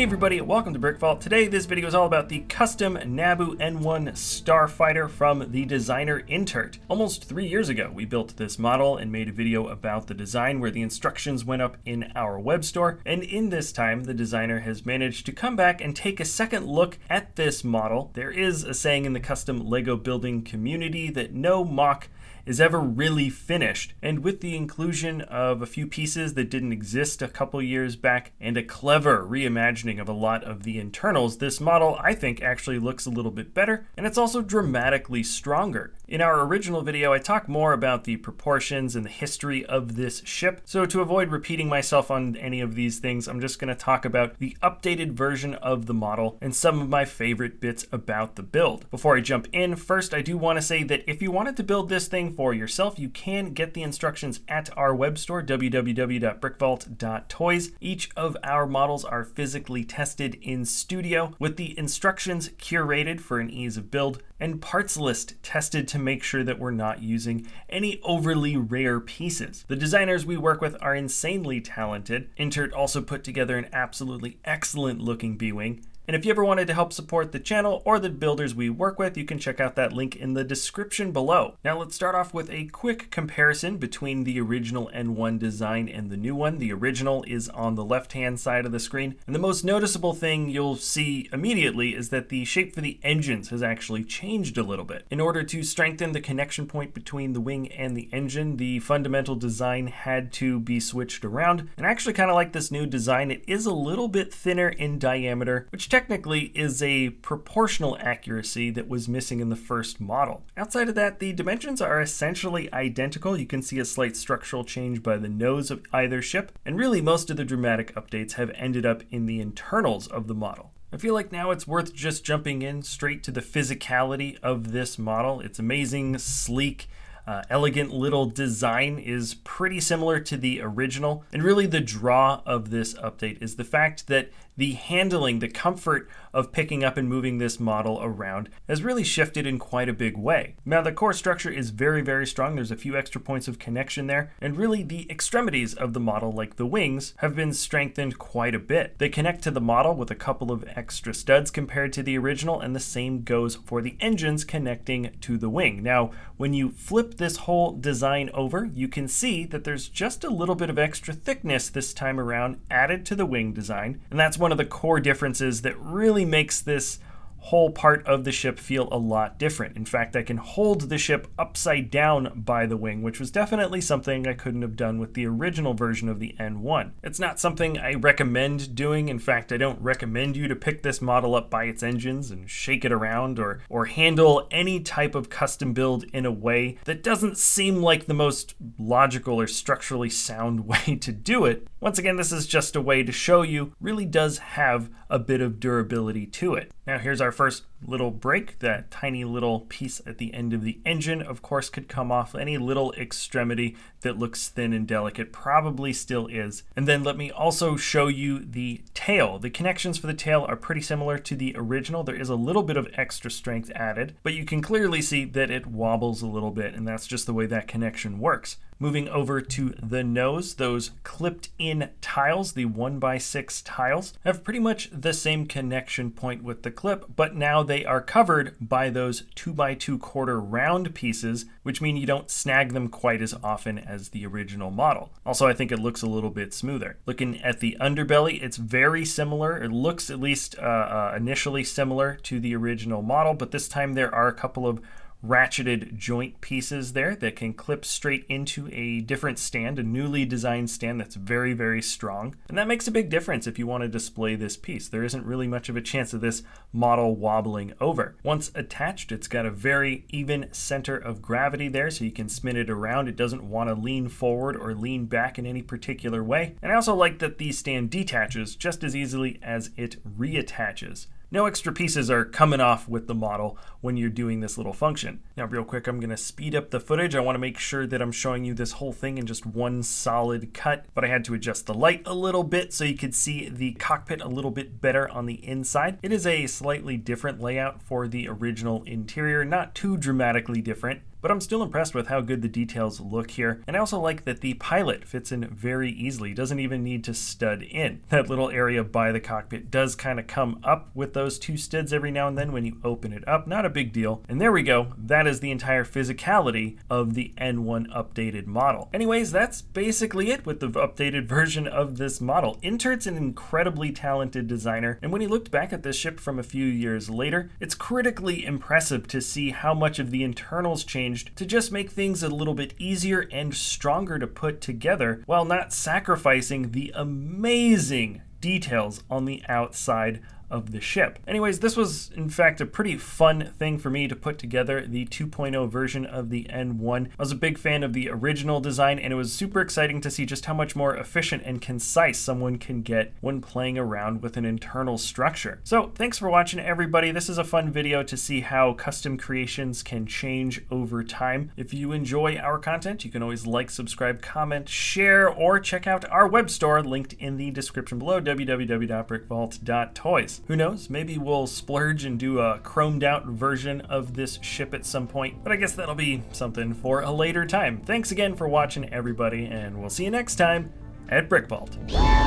everybody, welcome to BrickVault. Today this video is all about the custom Naboo N-1 Starfighter from the designer Intert. Almost 3 years ago we built this model and made a video about the design where the instructions went up in our web store, and in this time the designer has managed to come back and take a second look at this model. There is a saying in the custom Lego building community that no mock is ever really finished, and with the inclusion of a few pieces that didn't exist a couple years back and a clever reimagining of a lot of the internals, this model I think actually looks a little bit better, and it's also dramatically stronger. In our original video I talked more about the proportions and the history of this ship, so to avoid repeating myself on any of these things, I'm just going to talk about the updated version of the model and some of my favorite bits about the build. Before I jump in, first I do want to say that if you wanted to build this thing for yourself, you can get the instructions at our web store, www.brickvault.toys. Each of our models are physically tested in studio with the instructions curated for an ease of build and parts list tested to make sure that we're not using any overly rare pieces. The designers we work with are insanely talented. Intert also put together an absolutely excellent looking B-Wing. And if you ever wanted to help support the channel or the builders we work with, you can check out that link in the description below. Now let's start off with a quick comparison between the original N1 design and the new one. The original is on the left-hand side of the screen, and the most noticeable thing you'll see immediately is that the shape for the engines has actually changed a little bit. In order to strengthen the connection point between the wing and the engine, the fundamental design had to be switched around, and I actually kind of like this new design. It is a little bit thinner in diameter, which technically is a proportional accuracy that was missing in the first model. Outside of that, the dimensions are essentially identical. You can see a slight structural change by the nose of either ship, and really most of the dramatic updates have ended up in the internals of the model. I feel like now it's worth just jumping in straight to the physicality of this model. It's amazing, sleek, elegant little design is pretty similar to the original, and really the draw of this update is the fact that the handling, the comfort of picking up and moving this model around has really shifted in quite a big way. Now the core structure is very, very strong. There's a few extra points of connection there, and really the extremities of the model, like the wings, have been strengthened quite a bit. They connect to the model with a couple of extra studs compared to the original, and the same goes for the engines connecting to the wing. Now when you flip this whole design over, you can see that there's just a little bit of extra thickness this time around added to the wing design, and that's one of the core differences that really makes this whole part of the ship feel a lot different. In fact, I can hold the ship upside down by the wing, which was definitely something I couldn't have done with the original version of the N1. It's not something I recommend doing. In fact, I don't recommend you to pick this model up by its engines and shake it around or handle any type of custom build in a way that doesn't seem like the most logical or structurally sound way to do it. Once again, this is just a way to show you really does have a bit of durability to it. Now here's our first little break. That tiny little piece at the end of the engine, of course, could come off. Any little extremity that looks thin and delicate probably still is. And then let me also show you the tail. The connections for the tail are pretty similar to the original. There is a little bit of extra strength added, but you can clearly see that it wobbles a little bit, and that's just the way that connection works. Moving over to the nose, those clipped in tiles, the 1x6 tiles, have pretty much the same connection point with the clip, but now they are covered by those 2x2 round pieces, which mean you don't snag them quite as often as the original model. Also, I think it looks a little bit smoother. Looking at the underbelly, it's very similar. It looks at least initially similar to the original model, but this time there are a couple of ratcheted joint pieces there that can clip straight into a different stand, a newly designed stand that's very, very strong. And that makes a big difference if you want to display this piece. There isn't really much of a chance of this model wobbling over. Once attached, it's got a very even center of gravity there, so you can spin it around. It doesn't want to lean forward or lean back in any particular way. And I also like that the stand detaches just as easily as it reattaches. No extra pieces are coming off with the model when you're doing this little function. Now real quick, I'm going to speed up the footage. I want to make sure that I'm showing you this whole thing in just one solid cut, but I had to adjust the light a little bit so you could see the cockpit a little bit better on the inside. It is a slightly different layout for the original interior, not too dramatically different, but I'm still impressed with how good the details look here. And I also like that the pilot fits in very easily. Doesn't even need to stud in. That little area by the cockpit does kind of come up with those two studs every now and then when you open it up. Not a big deal. And there we go. That is the entire physicality of the N1 updated model. Anyways, that's basically it with the updated version of this model. Inturt's an incredibly talented designer, and when he looked back at this ship from a few years later, it's critically impressive to see how much of the internals changed to just make things a little bit easier and stronger to put together while not sacrificing the amazing details on the outside of the ship. Anyways, this was in fact a pretty fun thing for me to put together, the 2.0 version of the N1. I was a big fan of the original design, and it was super exciting to see just how much more efficient and concise someone can get when playing around with an internal structure. So thanks for watching, everybody. This is a fun video to see how custom creations can change over time. If you enjoy our content, you can always like, subscribe, comment, share, or check out our web store linked in the description below, www.brickvault.toys. Who knows, maybe we'll splurge and do a chromed out version of this ship at some point, but I guess that'll be something for a later time. Thanks again for watching, everybody, and we'll see you next time at BrickVault.